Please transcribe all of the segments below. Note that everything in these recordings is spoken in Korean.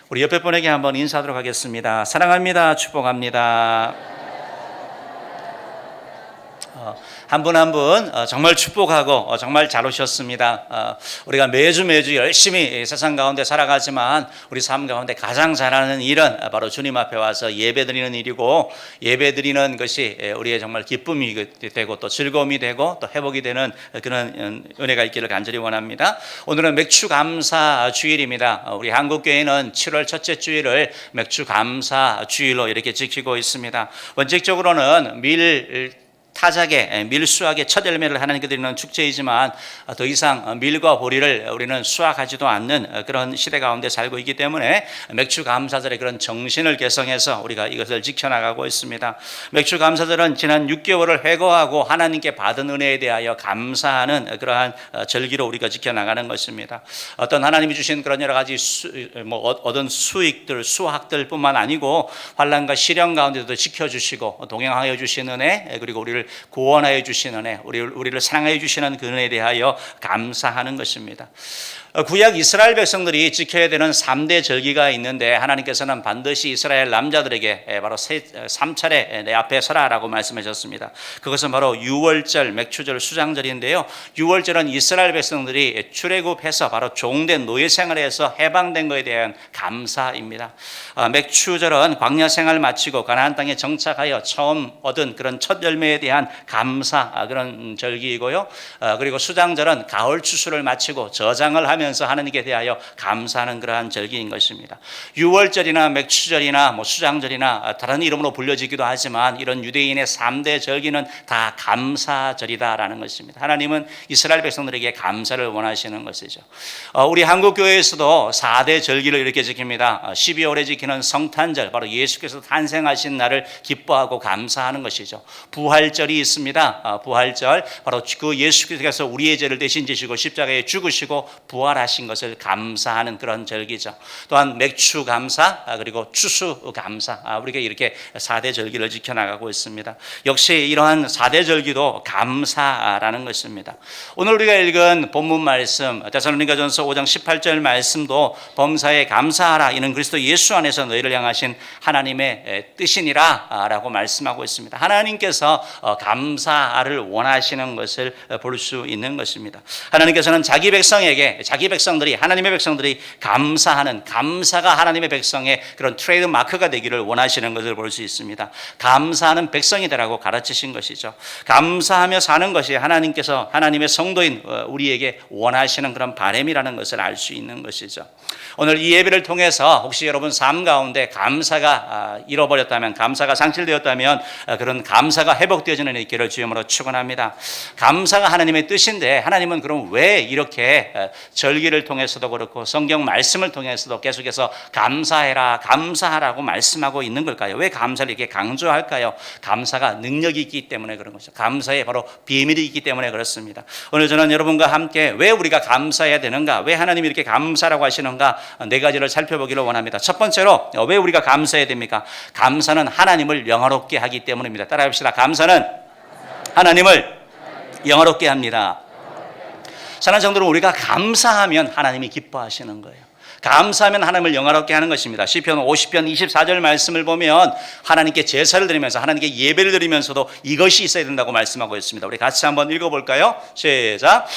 우리 옆에 분에게 한번 인사하도록 하겠습니다. 사랑합니다. 축복합니다. 한 분 한 분 정말 축복하고 정말 잘 오셨습니다. 우리가 매주 열심히 세상 가운데 살아가지만 우리 삶 가운데 가장 잘하는 일은 바로 주님 앞에 와서 예배드리는 일이고, 예배드리는 것이 우리의 정말 기쁨이 되고 또 즐거움이 되고 또 회복이 되는 그런 은혜가 있기를 간절히 원합니다. 오늘은 맥주감사 주일입니다. 우리 한국교회는 7월 첫째 주일을 맥주감사 주일로 이렇게 지키고 있습니다. 원칙적으로는 밀수학의 첫 열매를 하나님께 드리는 축제이지만 더 이상 밀과 보리를 우리는 수확하지도 않는 그런 시대 가운데 살고 있기 때문에 맥주감사절의 그런 정신을 개성해서 우리가 이것을 지켜나가고 있습니다. 맥주감사절은 지난 6개월을 회고하고 하나님께 받은 은혜에 대하여 감사하는 그러한 절기로 우리가 지켜나가는 것입니다. 어떤 하나님이 주신 그런 여러 가지 얻은 수익들, 수확들 뿐만 아니고 환난과 시련 가운데도 지켜주시고 동행하여 주신 은혜, 그리고 우리를 구원하여 주신 은혜, 우리를 사랑하여 주시는 그 은혜에 대하여 감사하는 것입니다. 구약 이스라엘 백성들이 지켜야 되는 3대 절기가 있는데 하나님께서는 반드시 이스라엘 남자들에게 바로 3차례 내 앞에 서라라고 말씀하셨습니다. 그것은 바로 유월절, 맥추절, 수장절인데요. 유월절은 이스라엘 백성들이 출애굽해서 바로 종된 노예 생활에서 해방된 것에 대한 감사입니다. 맥추절은 광야 생활 마치고 가나안 땅에 정착하여 처음 얻은 그런 첫 열매에 대한 감사 그런 절기이고요. 그리고 수장절은 가을 추수를 마치고 저장을 하면서 하나님께 대하여 감사하는 그러한 절기인 것입니다. 유월절이나 맥추절이나 수장절이나 다른 이름으로 불려지기도 하지만 이런 유대인의 3대 절기는 다 감사절이다라는 것입니다. 하나님은 이스라엘 백성들에게 감사를 원하시는 것이죠. 우리 한국교회에서도 4대 절기를 이렇게 지킵니다. 12월에 지키는 성탄절, 바로 예수께서 탄생하신 날을 기뻐하고 감사하는 것이죠. 부활절이 있습니다. 부활절, 바로 그 예수께서 우리의 죄를 대신 지시고 십자가에 죽으시고 부활하신 것을 감사하는 그런 절기죠. 또한 맥추감사, 그리고 추수감사, 우리가 이렇게 4대 절기를 지켜나가고 있습니다. 역시 이러한 4대 절기도 감사라는 것입니다. 오늘 우리가 읽은 본문 말씀 데살로니가전서 5장 18절 말씀도 범사에 감사하라, 이는 그리스도 예수 안에서 너희를 향하신 하나님의 뜻이니라 라고 말씀하고 있습니다. 하나님께서 감사를 원하시는 것을 볼 수 있는 것입니다. 하나님께서는 자기 백성들이, 하나님의 백성들이 감사하는, 감사가 하나님의 백성의 그런 트레이드 마크가 되기를 원하시는 것을 볼 수 있습니다. 감사하는 백성이 되라고 가르치신 것이죠. 감사하며 사는 것이 하나님께서, 하나님의 성도인 우리에게 원하시는 그런 바람이라는 것을 알 수 있는 것이죠. 오늘 이 예배를 통해서 혹시 여러분 삶 가운데 감사가 잃어버렸다면, 감사가 상실되었다면 그런 감사가 회복되어지는 있기를 주님으로 축원합니다. 감사가 하나님의 뜻인데 하나님은 그럼 왜 이렇게 절기를 통해서도 그렇고 성경 말씀을 통해서도 계속해서 감사해라, 감사하라고 말씀하고 있는 걸까요? 왜 감사를 이렇게 강조할까요? 감사가 능력이 있기 때문에 그런 것이죠. 감사에 바로 비밀이 있기 때문에 그렇습니다. 오늘 저는 여러분과 함께 왜 우리가 감사해야 되는가, 왜 하나님이 이렇게 감사라고 하시는가, 네 가지를 살펴보기를 원합니다. 첫 번째로 왜 우리가 감사해야 됩니까? 감사는 하나님을 영화롭게 하기 때문입니다. 따라합시다. 감사는 하나님을 영화롭게 합니다. 사랑하는 성도는 우리가 감사하면 하나님이 기뻐하시는 거예요. 감사하면 하나님을 영화롭게 하는 것입니다. 시편 50편 24절 말씀을 보면 하나님께 제사를 드리면서, 하나님께 예배를 드리면서도 이것이 있어야 된다고 말씀하고 있습니다. 우리 같이 한번 읽어볼까요? 시작.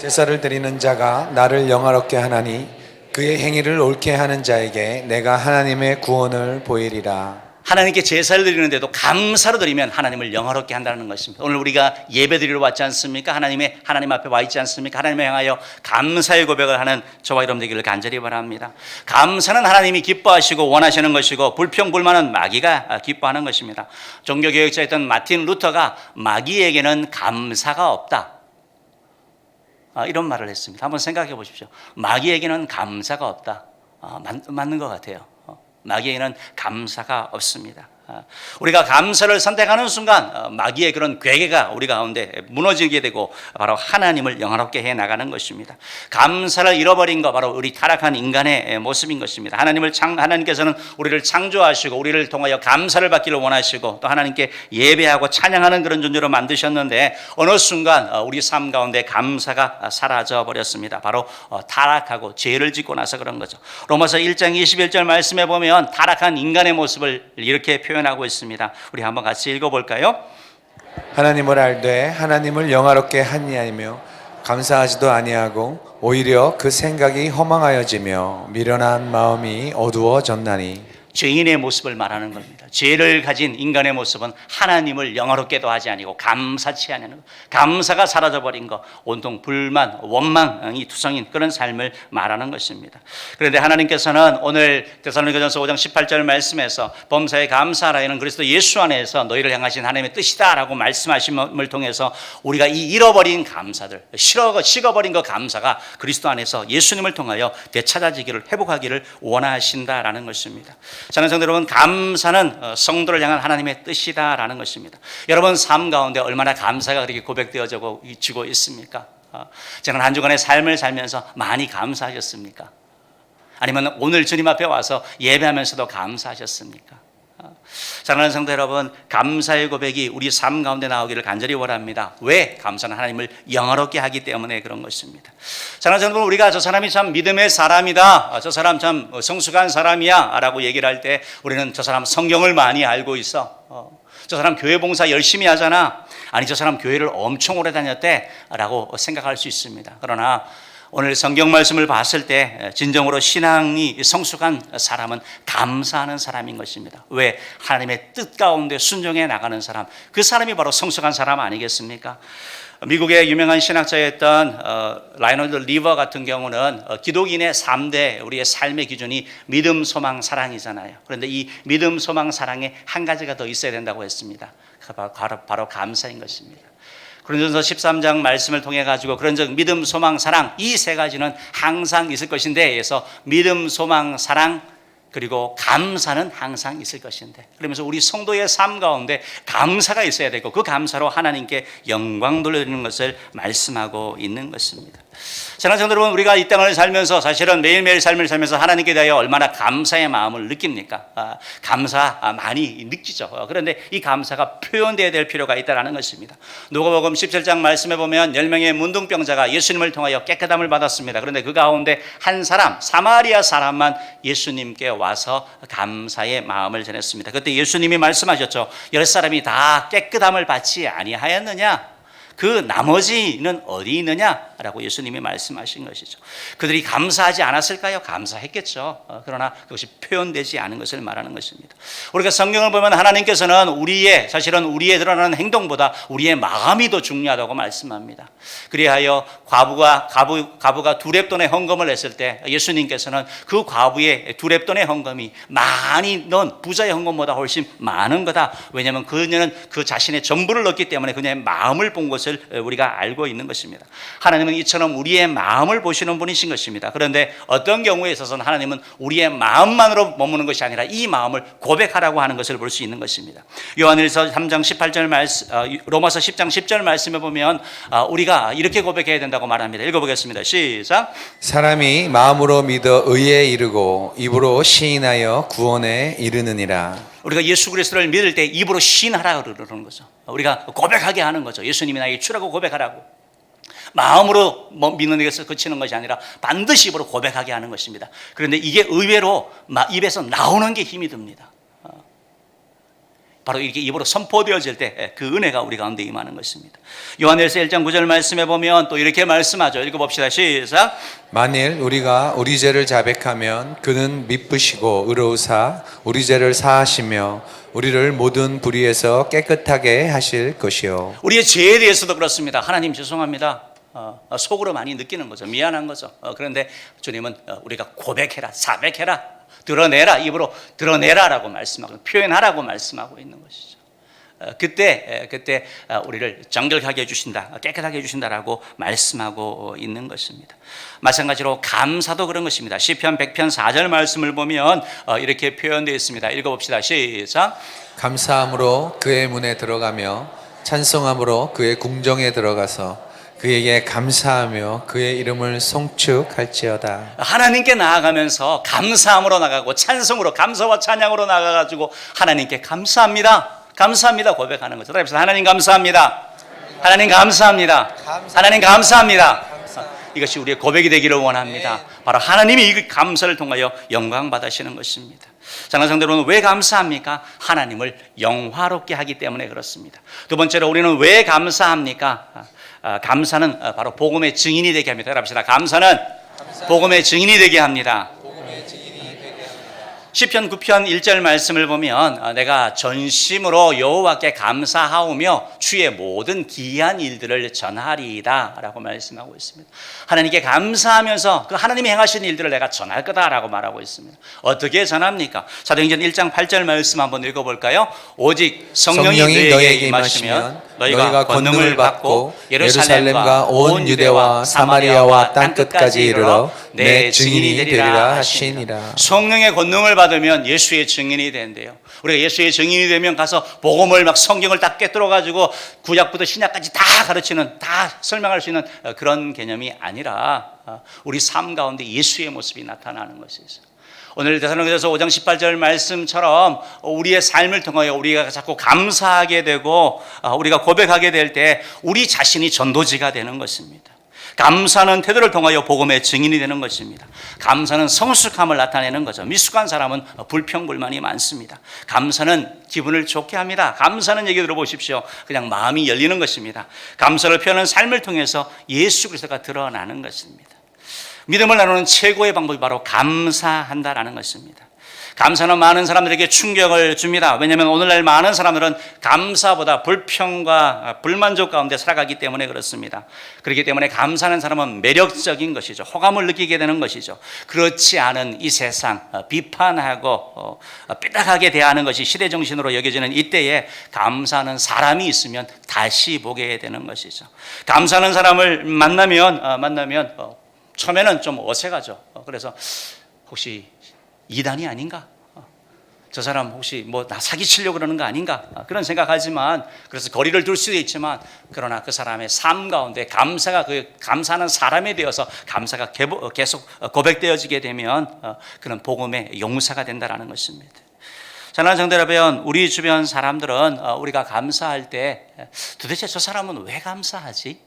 제사를 드리는 자가 나를 영화롭게 하나니 그의 행위를 옳게 하는 자에게 내가 하나님의 구원을 보이리라. 하나님께 제사를 드리는데도 감사로 드리면 하나님을 영화롭게 한다는 것입니다. 오늘 우리가 예배 드리러 왔지 않습니까? 하나님 앞에 와 있지 않습니까? 하나님을 향하여 감사의 고백을 하는 저와 여러분 되기를 간절히 바랍니다. 감사는 하나님이 기뻐하시고 원하시는 것이고, 불평불만은 마귀가 기뻐하는 것입니다. 종교개혁자였던 마틴 루터가 마귀에게는 감사가 없다, 이런 말을 했습니다. 한번 생각해 보십시오. 마귀에게는 감사가 없다. 맞는 것 같아요. 마귀에게는 감사가 없습니다. 우리가 감사를 선택하는 순간 마귀의 그런 괴계가 우리 가운데 무너지게 되고 바로 하나님을 영화롭게 해 나가는 것입니다. 감사를 잃어버린 거 바로 우리 타락한 인간의 모습인 것입니다. 하나님께서는 우리를 창조하시고 우리를 통하여 감사를 받기를 원하시고 또 하나님께 예배하고 찬양하는 그런 존재로 만드셨는데 어느 순간 우리 삶 가운데 감사가 사라져 버렸습니다. 바로 타락하고 죄를 짓고 나서 그런 거죠. 로마서 1장 21절 말씀에 보면 타락한 인간의 모습을 이렇게 표현하고 있습니다. 우리 한번 같이 읽어볼까요? 하나님을 알되 하나님을 영화롭게 하니하며 감사하지도 아니하고 오히려 그 생각이 허망하여지며 미련한 마음이 어두워졌나니. 죄인의 모습을 말하는 겁니다. 죄를 가진 인간의 모습은 하나님을 영화롭게도 하지 아니고 감사치 않는 것, 감사가 사라져버린 것, 온통 불만, 원망이 투성인 그런 삶을 말하는 것입니다. 그런데 하나님께서는 오늘 데살로니가전서 5장 18절 말씀에서 범사에 감사하라는 그리스도 예수 안에서 너희를 향하신 하나님의 뜻이다라고 말씀하심을 통해서 우리가 이 잃어버린 감사들, 식어버린 그 감사가 그리스도 안에서 예수님을 통하여 되찾아지기를, 회복하기를 원하신다라는 것입니다. 사랑하는 성도 여러분, 감사는 성도를 향한 하나님의 뜻이다라는 것입니다. 여러분 삶 가운데 얼마나 감사가 그렇게 고백되어지고 있습니까? 저는 한 주간의 삶을 살면서 많이 감사하셨습니까? 아니면 오늘 주님 앞에 와서 예배하면서도 감사하셨습니까? 사랑하는 성도 여러분, 감사의 고백이 우리 삶 가운데 나오기를 간절히 원합니다. 왜? 감사는 하나님을 영화롭게 하기 때문에 그런 것입니다. 사랑하는 성도 여러분, 우리가 저 사람이 참 믿음의 사람이다, 저 사람 참 성숙한 사람이야 라고 얘기를 할 때 우리는 저 사람 성경을 많이 알고 있어, 저 사람 교회 봉사 열심히 하잖아, 아니 저 사람 교회를 엄청 오래 다녔대 라고 생각할 수 있습니다. 그러나 오늘 성경 말씀을 봤을 때 진정으로 신앙이 성숙한 사람은 감사하는 사람인 것입니다. 왜? 하나님의 뜻 가운데 순종해 나가는 사람, 그 사람이 바로 성숙한 사람 아니겠습니까? 미국의 유명한 신학자였던 라이널드 리버 같은 경우는 기독인의 3대 우리의 삶의 기준이 믿음, 소망, 사랑이잖아요. 그런데 이 믿음, 소망, 사랑에 한 가지가 더 있어야 된다고 했습니다. 바로 감사인 것입니다. 고린도전서 13장 말씀을 통해 가지고 그런즉 믿음, 소망, 사랑 이 세 가지는 항상 있을 것인데 에서 믿음, 소망, 사랑 그리고 감사는 항상 있을 것인데, 그러면서 우리 성도의 삶 가운데 감사가 있어야 되고 그 감사로 하나님께 영광 돌려드리는 것을 말씀하고 있는 것입니다. 사랑하는 성도 여러분, 우리가 이 땅을 살면서 사실은 매일매일 삶을 살면서 하나님께 대하여 얼마나 감사의 마음을 느낍니까? 감사 많이 느끼죠. 그런데 이 감사가 표현되어야 될 필요가 있다는 것입니다. 누가복음 17장 말씀에 보면 10명의 문둥병자가 예수님을 통하여 깨끗함을 받았습니다. 그런데 그 가운데 한 사람, 사마리아 사람만 예수님께 와서 감사의 마음을 전했습니다. 그때 예수님이 말씀하셨죠. 10사람이 다 깨끗함을 받지 아니하였느냐? 그 나머지는 어디 있느냐라고 예수님이 말씀하신 것이죠. 그들이 감사하지 않았을까요? 감사했겠죠. 그러나 그것이 표현되지 않은 것을 말하는 것입니다. 우리가 성경을 보면 하나님께서는 사실은 우리의 드러나는 행동보다 우리의 마음이 더 중요하다고 말씀합니다. 그리하여 과부가 두 렙돈의 헌금을 했을 때 예수님께서는 그 과부의 두 렙돈의 헌금이 많이 넣은 부자의 헌금보다 훨씬 많은 거다. 왜냐하면 그녀는 그 자신의 전부를 넣었기 때문에 그녀의 마음을 본 것을 우리가 알고 있는 것입니다. 하나님은 이처럼 우리의 마음을 보시는 분이신 것입니다. 그런데 어떤 경우에 있어서는 하나님은 우리의 마음만으로 머무는 것이 아니라 이 마음을 고백하라고 하는 것을 볼 수 있는 것입니다. 요한일서 3장 18절 말씀, 로마서 10장 10절 말씀에 보면 우리가 이렇게 고백해야 된다고 말합니다. 읽어보겠습니다. 시작. 사람이 마음으로 믿어 의에 이르고 입으로 시인하여 구원에 이르느니라. 우리가 예수 그리스도를 믿을 때 입으로 시인하라고 그러는 거죠. 우리가 고백하게 하는 거죠. 예수님이 나에게 주라고 고백하라고. 마음으로 믿는 것에서 그치는 것이 아니라 반드시 입으로 고백하게 하는 것입니다. 그런데 이게 의외로 입에서 나오는 게 힘이 듭니다. 바로 이렇게 입으로 선포되어질 때 그 은혜가 우리 가운데 임하는 것입니다. 요한일서 1장 9절 말씀에 보면 또 이렇게 말씀하죠. 읽어봅시다. 시작. 만일 우리가 우리 죄를 자백하면 그는 미쁘시고 의로우사 우리 죄를 사하시며 우리를 모든 불의에서 깨끗하게 하실 것이요. 우리의 죄에 대해서도 그렇습니다. 하나님 죄송합니다. 속으로 많이 느끼는 거죠. 미안한 거죠. 그런데 주님은 우리가 고백해라, 자백해라, 드러내라, 입으로 드러내라라고 말씀하고 표현하라고 말씀하고 있는 것이죠. 그때 우리를 정결하게 해주신다, 깨끗하게 해주신다라고 말씀하고 있는 것입니다. 마찬가지로 감사도 그런 것입니다. 시편 100편 4절 말씀을 보면 이렇게 표현되어 있습니다. 읽어봅시다. 시작. 감사함으로 그의 문에 들어가며 찬송함으로 그의 궁정에 들어가서 그에게 감사하며 그의 이름을 송축할지어다. 하나님께 나아가면서 감사함으로 나가고 찬송으로 감사와 찬양으로 나가가지고 하나님께 감사합니다, 감사합니다 고백하는 거죠. 그래서 하나님 감사합니다, 하나님 감사합니다, 하나님 감사합니다. 이것이 우리의 고백이 되기를 원합니다. 바로 하나님이 이 감사를 통하여 영광 받으시는 것입니다. 사랑하는 성도들은 왜 감사합니까? 하나님을 영화롭게 하기 때문에 그렇습니다. 두 번째로 우리는 왜 감사합니까? 감사는 바로 복음의 증인이 되게 합니다. 합시다. 감사는 복음의 증인이 되게 합니다. 시편 9편 1절 말씀을 보면 내가 전심으로 여호와께 감사하오며 주의 모든 기이한 일들을 전하리이다 라고 말씀하고 있습니다. 하나님께 감사하면서 그 하나님이 행하신 일들을 내가 전할 거다라고 말하고 있습니다. 어떻게 전합니까? 사도행전 1장 8절 말씀 한번 읽어볼까요? 오직 성령이 너희에게 임하시면 너희가 권능을 받고 예루살렘과 온 유대와 사마리아와 땅끝까지 이르러 내 증인이 되리라 하시니라. 성령의 권능을 받으면 예수의 증인이 된대요. 우리가 예수의 증인이 되면 가서 복음을 막 성경을 다 꿰뚫어 가지고 구약부터 신약까지 다 가르치는, 다 설명할 수 있는 그런 개념이 아니라 우리 삶 가운데 예수의 모습이 나타나는 것이죠. 오늘 데살로니가서 5장 18절 말씀처럼 우리의 삶을 통하여 우리가 자꾸 감사하게 되고 우리가 고백하게 될 때 우리 자신이 전도지가 되는 것입니다. 감사는 태도를 통하여 복음의 증인이 되는 것입니다. 감사는 성숙함을 나타내는 거죠. 미숙한 사람은 불평불만이 많습니다. 감사는 기분을 좋게 합니다. 감사는 얘기 들어보십시오. 그냥 마음이 열리는 것입니다. 감사를 표현하는 삶을 통해서 예수 그리스도가 드러나는 것입니다. 믿음을 나누는 최고의 방법이 바로 감사한다라는 것입니다. 감사는 많은 사람들에게 충격을 줍니다. 왜냐하면 오늘날 많은 사람들은 감사보다 불평과 불만족 가운데 살아가기 때문에 그렇습니다. 그렇기 때문에 감사하는 사람은 매력적인 것이죠. 호감을 느끼게 되는 것이죠. 그렇지 않은 이 세상 비판하고 삐딱하게 대하는 것이 시대정신으로 여겨지는 이때에 감사하는 사람이 있으면 다시 보게 되는 것이죠. 감사하는 사람을 만나면 처음에는 좀 어색하죠. 그래서 혹시 이단이 아닌가? 저 사람 혹시 뭐 나 사기치려고 그러는 거 아닌가? 그런 생각하지만, 그래서 거리를 둘 수도 있지만, 그러나 그 사람의 삶 가운데 감사가 그 감사하는 사람에 되어서 감사가 계속 고백되어지게 되면 그는 복음의 용사가 된다라는 것입니다. 사랑하는 성도 여러분, 우리 주변 사람들은 우리가 감사할 때 도대체 저 사람은 왜 감사하지?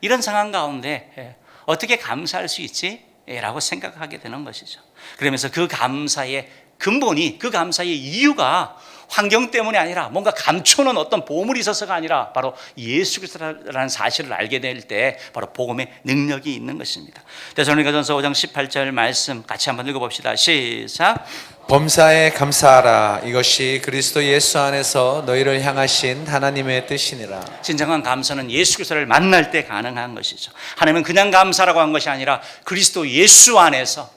이런 상황 가운데 어떻게 감사할 수 있지? 라고 생각하게 되는 것이죠. 그러면서 그 감사의 근본이, 그 감사의 이유가 환경 때문이 아니라 뭔가 감추는 어떤 보물이 있어서가 아니라 바로 예수 그리스도라는 사실을 알게 될 때 바로 복음의 능력이 있는 것입니다. 데살로니가전서 5장 18절 말씀 같이 한번 읽어봅시다. 시작. 범사에 감사하라. 이것이 그리스도 예수 안에서 너희를 향하신 하나님의 뜻이니라. 진정한 감사는 예수 그리스도를 만날 때 가능한 것이죠. 하나님은 그냥 감사라고 한 것이 아니라 그리스도 예수 안에서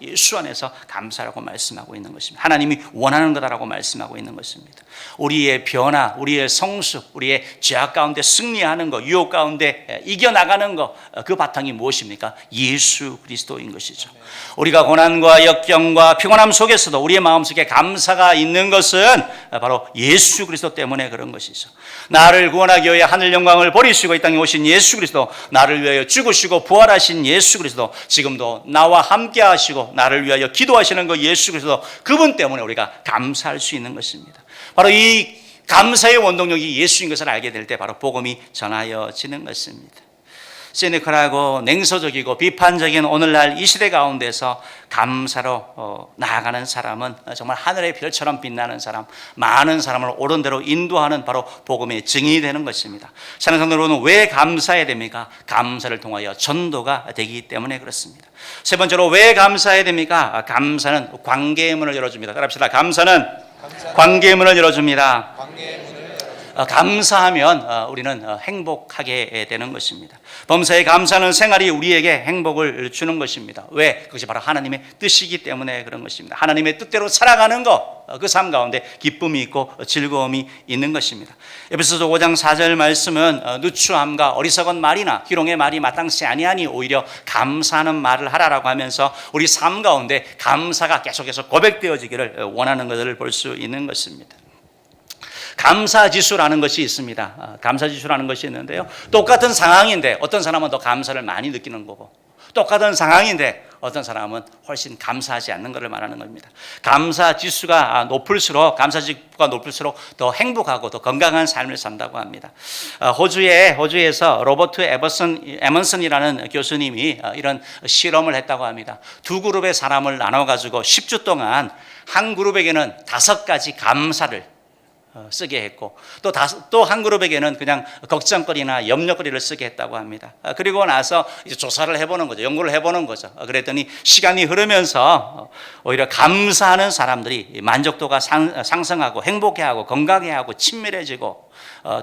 감사라고 말씀하고 있는 것입니다. 하나님이 원하는 거다라고 말씀하고 있는 것입니다. 우리의 변화, 우리의 성숙, 우리의 죄악 가운데 승리하는 것, 유혹 가운데 이겨나가는 것, 그 바탕이 무엇입니까? 예수 그리스도인 것이죠. 우리가 고난과 역경과 피곤함 속에서도 우리의 마음속에 감사가 있는 것은 바로 예수 그리스도 때문에 그런 것이죠. 나를 구원하기 위해 하늘 영광을 버리시고 이 땅에 오신 예수 그리스도, 나를 위하여 죽으시고 부활하신 예수 그리스도, 지금도 나와 함께 하시고 나를 위하여 기도하시는 그 예수 그리스도, 그분 때문에 우리가 감사할 수 있는 것입니다. 바로 이 감사의 원동력이 예수인 것을 알게 될 때 바로 복음이 전하여지는 것입니다. 시니컬하고 냉소적이고 비판적인 오늘날 이 시대 가운데서 감사로 나아가는 사람은 정말 하늘의 별처럼 빛나는 사람, 많은 사람을 옳은 대로 인도하는 바로 복음의 증인이 되는 것입니다. 사랑하는 성도 여러분, 왜 감사해야 됩니까? 감사를 통하여 전도가 되기 때문에 그렇습니다. 세 번째로 왜 감사해야 됩니까? 감사는 관계의 문을 열어줍니다. 따라합시다. 감사는 관계의 문을 열어줍니다. 감사하면 우리는 행복하게 되는 것입니다. 범사에 감사하는 생활이 우리에게 행복을 주는 것입니다. 왜? 그것이 바로 하나님의 뜻이기 때문에 그런 것입니다. 하나님의 뜻대로 살아가는 것, 그 삶 가운데 기쁨이 있고 즐거움이 있는 것입니다. 에베소서 5장 4절 말씀은 누추함과 어리석은 말이나 희롱의 말이 마땅치 아니하니 오히려 감사하는 말을 하라라고 하면서 우리 삶 가운데 감사가 계속해서 고백되어지기를 원하는 것을 볼 수 있는 것입니다. 감사지수라는 것이 있습니다. 감사지수라는 것이 있는데요. 똑같은 상황인데 어떤 사람은 더 감사를 많이 느끼는 거고, 똑같은 상황인데 어떤 사람은 훨씬 감사하지 않는 것을 말하는 겁니다. 감사지수가 높을수록 더 행복하고 더 건강한 삶을 산다고 합니다. 호주에서 로버트 에먼슨이라는 교수님이 이런 실험을 했다고 합니다. 두 그룹의 사람을 나눠가지고 10주 동안 한 그룹에게는 5가지 감사를 쓰게 했고 또 한 그룹에게는 그냥 걱정거리나 염려거리를 쓰게 했다고 합니다. 그리고 나서 이제 조사를 해보는 거죠. 연구를 해보는 거죠. 그랬더니 시간이 흐르면서 오히려 감사하는 사람들이 만족도가 상승하고 행복해하고 건강해하고 친밀해지고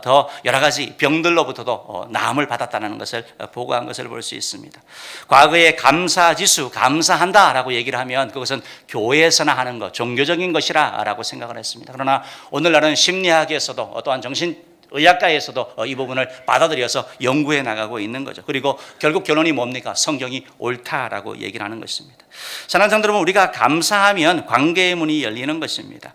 더 여러 가지 병들로부터도 나음을 받았다는 것을 보고한 것을 볼 수 있습니다. 과거의 감사지수, 감사한다라고 얘기를 하면 그것은 교회에서나 하는 것, 종교적인 것이라고 생각을 했습니다. 그러나 오늘날은 심리학에서도 또한 정신의학과에서도 이 부분을 받아들여서 연구해 나가고 있는 거죠. 그리고 결국 결론이 뭡니까? 성경이 옳다라고 얘기를 하는 것입니다. 사랑하는 성도 여러분, 우리가 감사하면 관계의 문이 열리는 것입니다.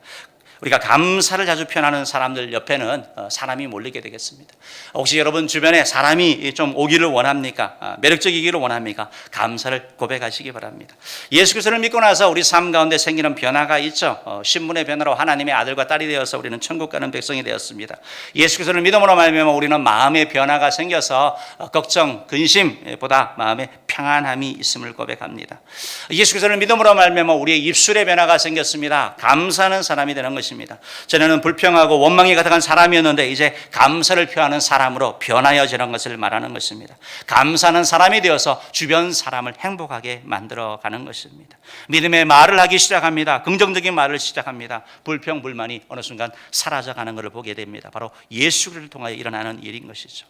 우리가 감사를 자주 표현하는 사람들 옆에는 사람이 몰리게 되겠습니다. 혹시 여러분 주변에 사람이 좀 오기를 원합니까? 매력적이기를 원합니까? 감사를 고백하시기 바랍니다. 예수 그리스도를 믿고 나서 우리 삶 가운데 생기는 변화가 있죠. 신분의 변화로 하나님의 아들과 딸이 되어서 우리는 천국 가는 백성이 되었습니다. 예수 그리스도를 믿음으로 말미암아 우리는 마음의 변화가 생겨서 걱정, 근심보다 마음의 평안함이 있음을 고백합니다. 예수 그리스도를 믿음으로 말미암아 우리의 입술의 변화가 생겼습니다. 감사하는 사람이 되는 것입니다. 전에는 불평하고 원망이 가득한 사람이었는데 이제 감사를 표하는 사람으로 변하여지는 것을 말하는 것입니다. 감사하는 사람이 되어서 주변 사람을 행복하게 만들어가는 것입니다. 믿음의 말을 하기 시작합니다. 긍정적인 말을 시작합니다. 불평, 불만이 어느 순간 사라져가는 것을 보게 됩니다. 바로 예수 그리스도를 통하여 일어나는 일인 것이죠.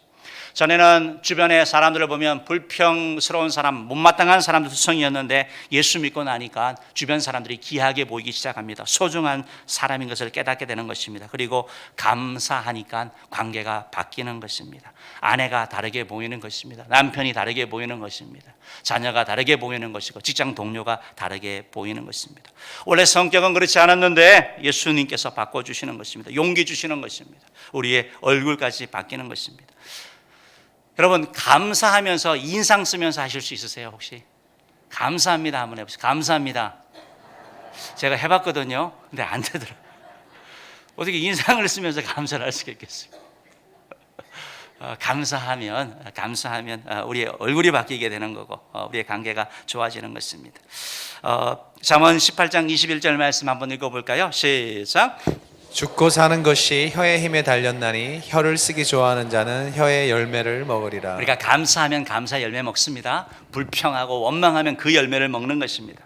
전에는 주변의 사람들을 보면 불평스러운 사람, 못마땅한 사람들 투성이었는데 예수 믿고 나니까 주변 사람들이 귀하게 보이기 시작합니다. 소중한 사람인 것을 깨닫게 되는 것입니다. 그리고 감사하니까 관계가 바뀌는 것입니다. 아내가 다르게 보이는 것입니다. 남편이 다르게 보이는 것입니다. 자녀가 다르게 보이는 것이고 직장 동료가 다르게 보이는 것입니다. 원래 성격은 그렇지 않았는데 예수님께서 바꿔주시는 것입니다. 용기 주시는 것입니다. 우리의 얼굴까지 바뀌는 것입니다. 여러분, 감사하면서 인상 쓰면서 하실 수 있으세요? 혹시? 감사합니다 한번 해보세요. 감사합니다. 제가 해봤거든요. 근데 안 되더라고요. 어떻게 인상을 쓰면서 감사를 할 수가 있겠어요? 감사하면 우리의 얼굴이 바뀌게 되는 거고 우리의 관계가 좋아지는 것입니다. 잠언 18장 21절 말씀 한번 읽어볼까요? 시작. 죽고 사는 것이 혀의 힘에 달렸나니 혀를 쓰기 좋아하는 자는 혀의 열매를 먹으리라. 우리가 감사하면 감사 열매 먹습니다. 불평하고 원망하면 그 열매를 먹는 것입니다.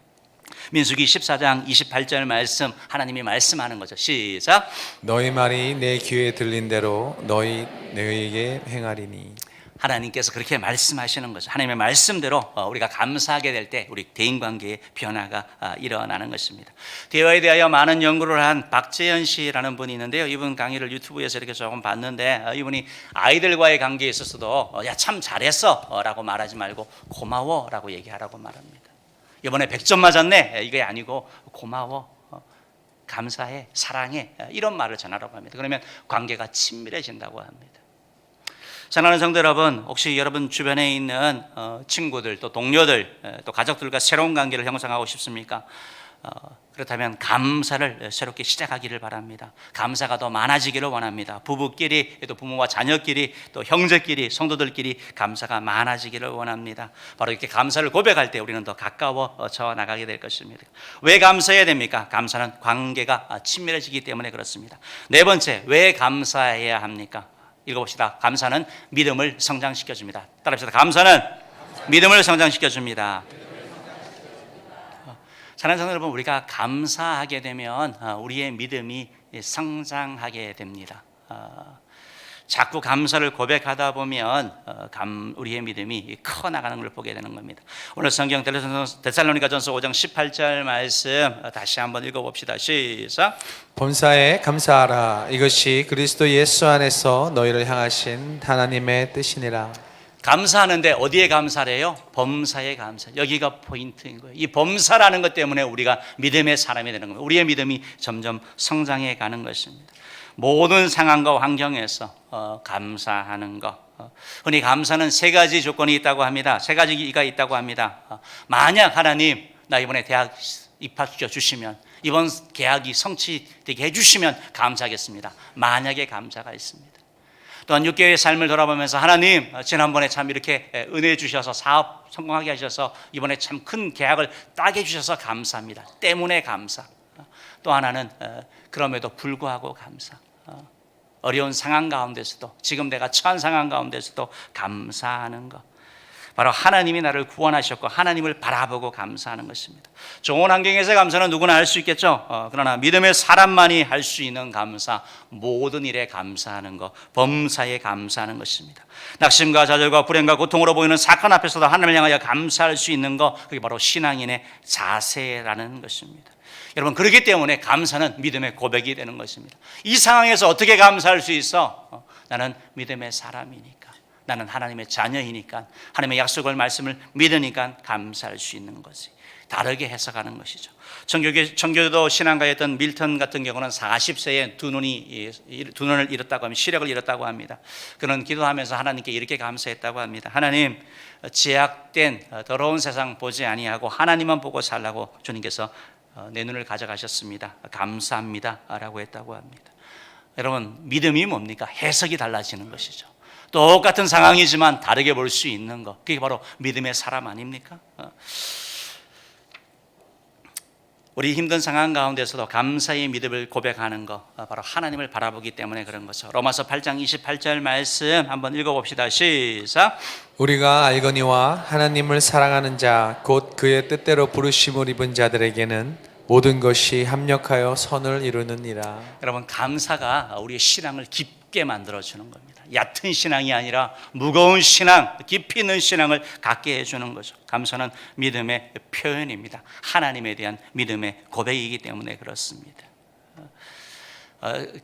민수기 14장 28절 말씀, 하나님이 말씀하는 거죠. 시작. 너희 말이 내 귀에 들린 대로 너희에게 행하리니. 하나님께서 그렇게 말씀하시는 거죠. 하나님의 말씀대로 우리가 감사하게 될 때 우리 대인관계의 변화가 일어나는 것입니다. 대화에 대하여 많은 연구를 한 박재현 씨라는 분이 있는데요. 이분 강의를 유튜브에서 이렇게 조금 봤는데 이분이 아이들과의 관계에 있어서도 야, 참 잘했어 라고 말하지 말고 고마워 라고 얘기하라고 말합니다. 이번에 100점 맞았네 이게 아니고 고마워, 감사해, 사랑해 이런 말을 전하라고 합니다. 그러면 관계가 친밀해진다고 합니다. 사랑하는 성도 여러분, 혹시 여러분 주변에 있는 친구들 또 동료들 또 가족들과 새로운 관계를 형성하고 싶습니까? 그렇다면 감사를 새롭게 시작하기를 바랍니다. 감사가 더 많아지기를 원합니다. 부부끼리 또 부모와 자녀끼리 또 형제끼리 성도들끼리 감사가 많아지기를 원합니다. 바로 이렇게 감사를 고백할 때 우리는 더 가까워져 나가게 될 것입니다. 왜 감사해야 됩니까? 감사는 관계가 친밀해지기 때문에 그렇습니다. 네 번째, 왜 감사해야 합니까? 읽어봅시다. 감사는 믿음을 성장시켜줍니다. 따라합시다. 감사는 믿음을 성장시켜줍니다. 사랑하는 성도 여러분, 우리가 감사하게 되면 우리의 믿음이 성장하게 됩니다. 자꾸 감사를 고백하다 보면 우리의 믿음이 커 나가는 걸 보게 되는 겁니다. 오늘 성경 데살로니가전서 5장 18절 말씀 다시 한번 읽어봅시다. 시작. 본사에 감사하라. 이것이 그리스도 예수 안에서 너희를 향하신 하나님의 뜻이니라. 감사하는데 어디에 감사래요? 범사에 감사. 여기가 포인트인 거예요. 이 범사라는 것 때문에 우리가 믿음의 사람이 되는 겁니다. 우리의 믿음이 점점 성장해 가는 것입니다. 모든 상황과 환경에서 감사하는 것. 흔히 감사는 세 가지 조건이 있다고 합니다. 세 가지가 있다고 합니다. 만약 하나님 나 이번에 대학 입학시켜 주시면, 이번 계약이 성취되게 해주시면 감사하겠습니다. 만약에 감사가 있습니다. 또한 6개월의 삶을 돌아보면서 하나님 지난번에 참 이렇게 은혜 주셔서 사업 성공하게 하셔서 이번에 참 큰 계약을 따게 해주셔서 감사합니다. 때문에 감사. 또 하나는 그럼에도 불구하고 감사. 어려운 상황 가운데서도, 지금 내가 처한 상황 가운데서도 감사하는 것. 바로 하나님이 나를 구원하셨고 하나님을 바라보고 감사하는 것입니다. 좋은 환경에서의 감사는 누구나 할 수 있겠죠. 그러나 믿음의 사람만이 할 수 있는 감사, 모든 일에 감사하는 것, 범사에 감사하는 것입니다. 낙심과 좌절과 불행과 고통으로 보이는 사건 앞에서도 하나님을 향하여 감사할 수 있는 것, 그게 바로 신앙인의 자세라는 것입니다. 여러분, 그렇기 때문에 감사는 믿음의 고백이 되는 것입니다. 이 상황에서 어떻게 감사할 수 있어? 나는 믿음의 사람이니까, 나는 하나님의 자녀이니까, 하나님의 약속을 말씀을 믿으니까 감사할 수 있는 것이 다르게 해석하는 것이죠. 청교도 신앙가였던 밀턴 같은 경우는 40세에 두 눈을 잃었다고 합니다. 시력을 잃었다고 합니다. 그는 기도하면서 하나님께 이렇게 감사했다고 합니다. 하나님, 제약된 더러운 세상 보지 아니하고 하나님만 보고 살라고 주님께서 내 눈을 가져가셨습니다. 감사합니다 라고 했다고 합니다. 여러분, 믿음이 뭡니까? 해석이 달라지는 것이죠. 똑같은 상황이지만 다르게 볼 수 있는 것, 그게 바로 믿음의 사람 아닙니까? 우리 힘든 상황 가운데서도 감사의 믿음을 고백하는 것, 바로 하나님을 바라보기 때문에 그런 거죠. 로마서 8장 28절 말씀 한번 읽어봅시다. 시작. 우리가 알거니와 하나님을 사랑하는 자 곧 그의 뜻대로 부르심을 입은 자들에게는 모든 것이 합력하여 선을 이루느니라. 여러분, 감사가 우리의 신앙을 깊게 만들어주는 겁니다. 얕은 신앙이 아니라 무거운 신앙, 깊이 있는 신앙을 갖게 해주는 거죠. 감사는 믿음의 표현입니다. 하나님에 대한 믿음의 고백이기 때문에 그렇습니다.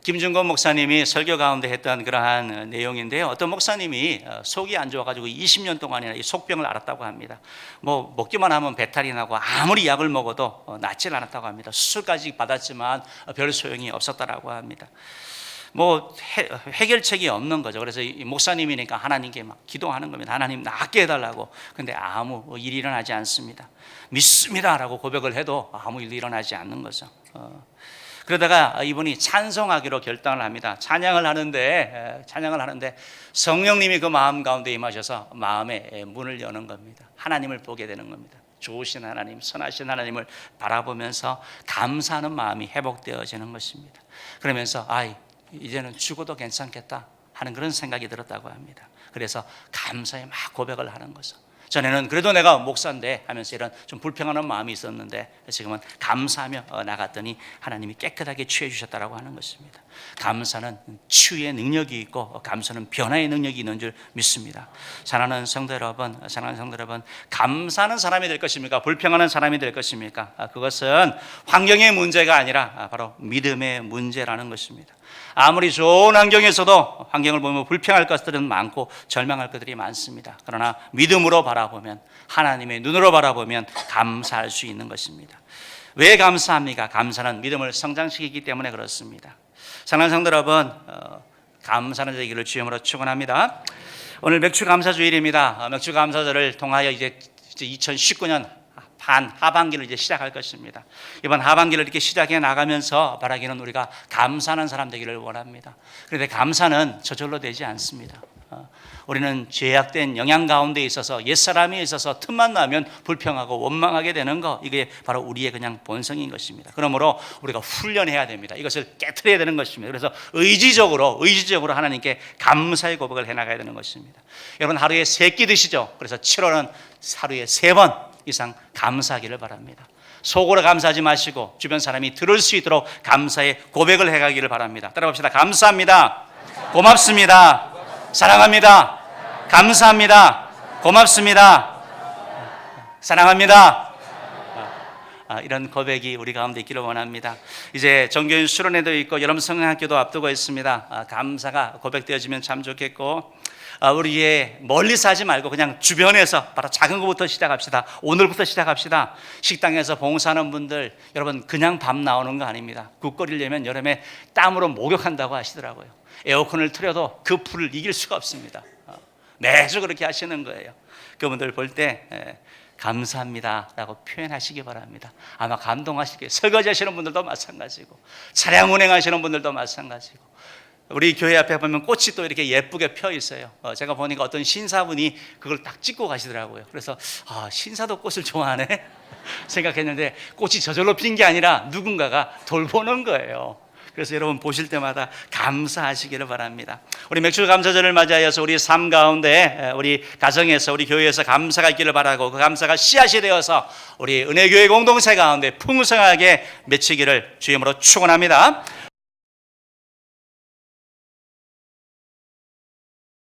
김준건 목사님이 설교 가운데 했던 그러한 내용인데요. 어떤 목사님이 속이 안 좋아가지고 20년 동안이나 이 속병을 앓았다고 합니다. 뭐 먹기만 하면 배탈이 나고 아무리 약을 먹어도 낫질 않았다고 합니다. 수술까지 받았지만 별 소용이 없었다라고 합니다. 뭐 해결책이 없는 거죠. 그래서 이 목사님이니까 하나님께 막 기도하는 겁니다. 하나님 낫게 해달라고. 근데 아무 일이 일어나지 않습니다. 믿습니다라고 고백을 해도 아무 일도 일어나지 않는 거죠. 그러다가 이분이 찬송하기로 결단을 합니다. 찬양을 하는데 성령님이 그 마음 가운데 임하셔서 마음의 문을 여는 겁니다. 하나님을 보게 되는 겁니다. 좋으신 하나님, 선하신 하나님을 바라보면서 감사하는 마음이 회복되어지는 것입니다. 그러면서 이제는 죽어도 괜찮겠다 하는 그런 생각이 들었다고 합니다. 그래서 감사에 막 고백을 하는 거죠. 전에는 그래도 내가 목사인데 하면서 이런 좀 불평하는 마음이 있었는데 지금은 감사하며 나갔더니 하나님이 깨끗하게 취해 주셨다라고 하는 것입니다. 감사는 치유의 능력이 있고 감사는 변화의 능력이 있는 줄 믿습니다. 사랑하는 성도 여러분, 감사하는 사람이 될 것입니까? 불평하는 사람이 될 것입니까? 그것은 환경의 문제가 아니라 바로 믿음의 문제라는 것입니다. 아무리 좋은 환경에서도 환경을 보면 불평할 것들은 많고 절망할 것들이 많습니다. 그러나 믿음으로 바라보면, 하나님의 눈으로 바라보면 감사할 수 있는 것입니다. 왜 감사합니까? 감사는 믿음을 성장시키기 때문에 그렇습니다. 사랑하는 성도 여러분, 감사는 되기를 주님으로 축원합니다. 오늘 맥주감사주일입니다. 맥주감사절을 통하여 이제 2019년 하반기를 이제 시작할 것입니다. 이번 하반기를 이렇게 시작해 나가면서 바라기는 우리가 감사하는 사람 되기를 원합니다. 그런데 감사는 저절로 되지 않습니다. 우리는 죄악된 영향 가운데 있어서 옛사람이 있어서 틈만 나면 불평하고 원망하게 되는 거, 이게 바로 우리의 그냥 본성인 것입니다. 그러므로 우리가 훈련해야 됩니다. 이것을 깨트려야 되는 것입니다. 그래서 의지적으로 하나님께 감사의 고백을 해나가야 되는 것입니다. 여러분, 하루에 3끼 드시죠? 그래서 7월은 하루에 3번 이상 감사하기를 바랍니다. 속으로 감사하지 마시고 주변 사람이 들을 수 있도록 감사의 고백을 해가기를 바랍니다. 따라봅시다. 감사합니다. 고맙습니다. 사랑합니다. 감사합니다. 고맙습니다. 사랑합니다. 이런 고백이 우리 가운데 있기를 원합니다. 이제 정교인 수련회도 있고 여러분 성행학교도 앞두고 있습니다. 감사가 고백되어지면 참 좋겠고, 우리의 멀리서 하지 말고 그냥 주변에서 바로 작은 것부터 시작합시다. 오늘부터 시작합시다. 식당에서 봉사하는 분들, 여러분 그냥 밥 나오는 거 아닙니다. 국 끓이려면 여름에 땀으로 목욕한다고 하시더라고요. 에어컨을 틀어도 그 불을 이길 수가 없습니다. 매주 그렇게 하시는 거예요. 그분들 볼 때 감사합니다 라고 표현하시기 바랍니다. 아마 감동하실 거예요. 설거지 하시는 분들도 마찬가지고, 차량 운행하시는 분들도 마찬가지고, 우리 교회 앞에 보면 꽃이 또 이렇게 예쁘게 펴 있어요. 제가 보니까 어떤 신사분이 그걸 딱 찍고 가시더라고요. 그래서 신사도 꽃을 좋아하네 생각했는데, 꽃이 저절로 핀 게 아니라 누군가가 돌보는 거예요. 그래서 여러분 보실 때마다 감사하시기를 바랍니다. 우리 맥주 감사절을 맞이하여서 우리 삶 가운데, 우리 가정에서, 우리 교회에서 감사가 있기를 바라고, 그 감사가 씨앗이 되어서 우리 은혜교회 공동체 가운데 풍성하게 맺히기를 주님으로 축원합니다.